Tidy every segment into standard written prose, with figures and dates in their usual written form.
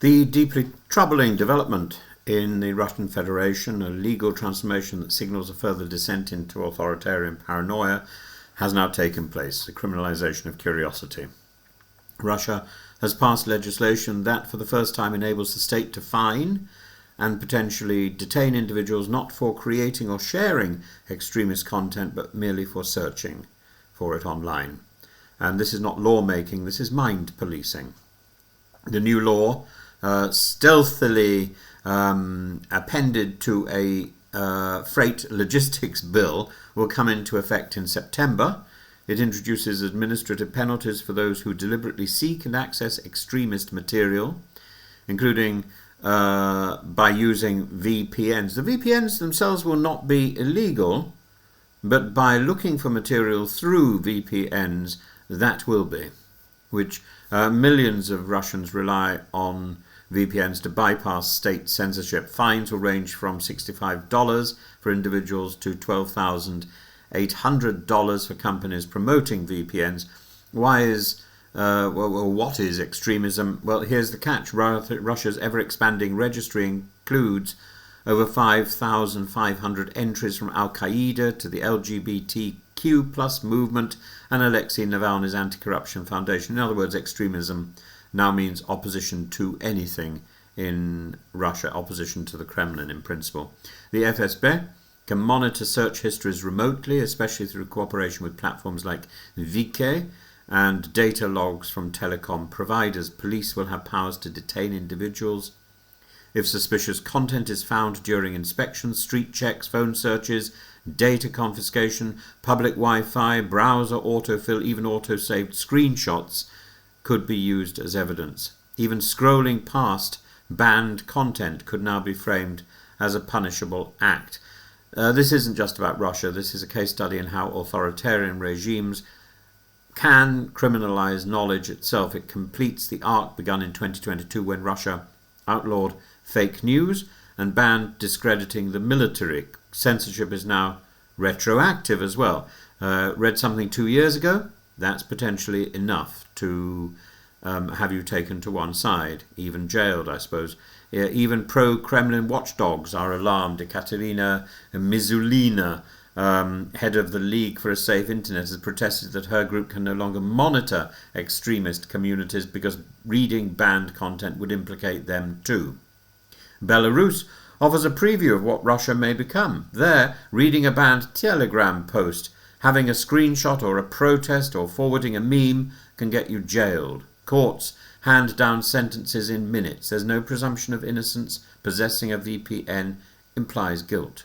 The deeply troubling development in the Russian Federation, a legal transformation that signals a further descent into authoritarian paranoia, has now taken place, the criminalization of curiosity. Russia has passed legislation that for the first time enables the state to fine and potentially detain individuals not for creating or sharing extremist content but merely for searching for it online. And this is not lawmaking, this is mind policing. The new law, stealthily appended to a freight logistics bill, will come into effect in September. It introduces administrative penalties for those who deliberately seek and access extremist material, including by using VPNs. The VPNs themselves will not be illegal, but by looking for material through VPNs, that will be, which millions of Russians rely on VPNs to bypass state censorship. Fines will range from $65 for individuals to $12,800 for companies promoting VPNs. What is extremism? Well, here's the catch. Russia's ever-expanding registry includes over 5,500 entries from Al-Qaeda to the LGBTQ plus movement and Alexei Navalny's Anti-Corruption Foundation. In other words, extremism now means opposition to anything in Russia, opposition to the Kremlin in principle. The FSB can monitor search histories remotely, especially through cooperation with platforms like Vike and data logs from telecom providers. Police will have powers to detain individuals if suspicious content is found during inspections, street checks, phone searches, data confiscation, public Wi-Fi, browser autofill, even auto-saved screenshots could be used as evidence. Even scrolling past banned content could now be framed as a punishable act. This isn't just about Russia. This is a case study in how authoritarian regimes can criminalize knowledge itself. It completes the arc begun in 2022 when Russia outlawed fake news and banned discrediting the military. Censorship is now retroactive as well. Read something 2 years ago? That's potentially enough to have you taken to one side, even jailed, I suppose. Even pro-Kremlin watchdogs are alarmed. Ekaterina Mizulina, head of the League for a Safe Internet, has protested that her group can no longer monitor extremist communities because reading banned content would implicate them too. Belarus offers a preview of what Russia may become. There, reading a banned Telegram post, having a screenshot or a protest or forwarding a meme can get you jailed. Courts hand down sentences in minutes. There's no presumption of innocence. Possessing a VPN implies guilt.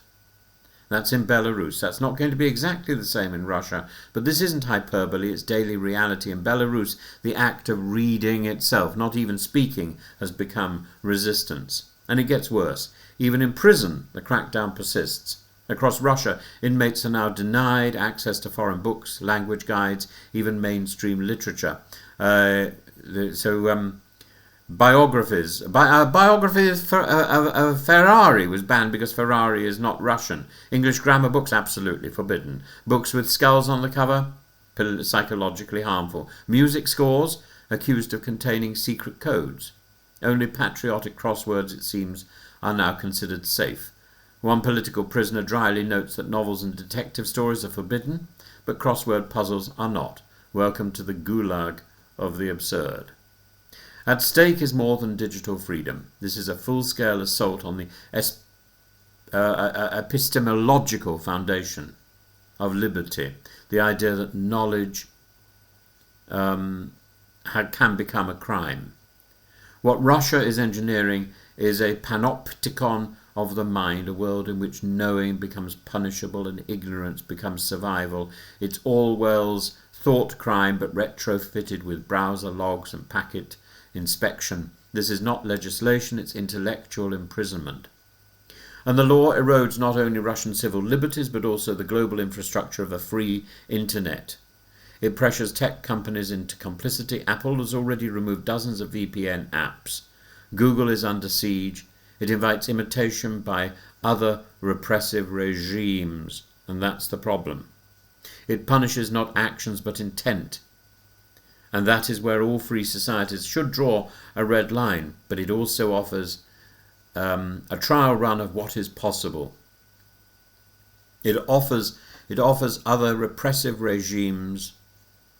That's in Belarus. That's not going to be exactly the same in Russia, but this isn't hyperbole, it's daily reality. In Belarus, the act of reading itself, not even speaking, has become resistance. And it gets worse. Even in prison, the crackdown persists. Across Russia, inmates are now denied access to foreign books, language guides, even mainstream literature. Biographies. Biographies of Ferrari was banned because Ferrari is not Russian. English grammar books, absolutely forbidden. Books with skulls on the cover, psychologically harmful. Music scores, accused of containing secret codes. Only patriotic crosswords, it seems, are now considered safe. One political prisoner dryly notes that novels and detective stories are forbidden, but crossword puzzles are not. Welcome to the gulag of the absurd. At stake is more than digital freedom. This is a full-scale assault on the epistemological foundation of liberty, the idea that knowledge can become a crime. What Russia is engineering is a panopticon of the mind, a world in which knowing becomes punishable and ignorance becomes survival. It's Orwell's thought crime, but retrofitted with browser logs and packet inspection. This is not legislation, it's intellectual imprisonment. And the law erodes not only Russian civil liberties, but also the global infrastructure of a free internet. It pressures tech companies into complicity. Apple has already removed dozens of VPN apps. Google is under siege. It invites imitation by other repressive regimes, and that's the problem. It punishes not actions but intent. And that is where all free societies should draw a red line, but it also offers a trial run of what is possible. It offers other repressive regimes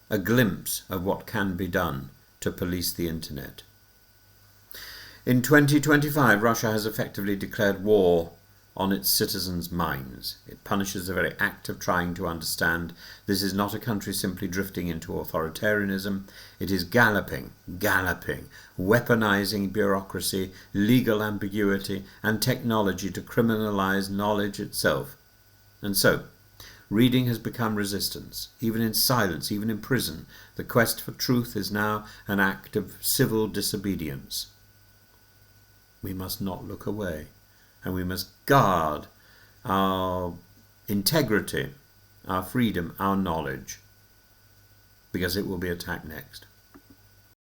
a glimpse of what can be done to police the internet. In 2025, Russia has effectively declared war on its citizens' minds. It punishes the very act of trying to understand. This is not a country simply drifting into authoritarianism. It is galloping, weaponizing bureaucracy, legal ambiguity, and technology to criminalize knowledge itself. And so, reading has become resistance. Even in silence, even in prison, the quest for truth is now an act of civil disobedience. We must not look away, and we must guard our integrity, our freedom, our knowledge, because it will be attacked next.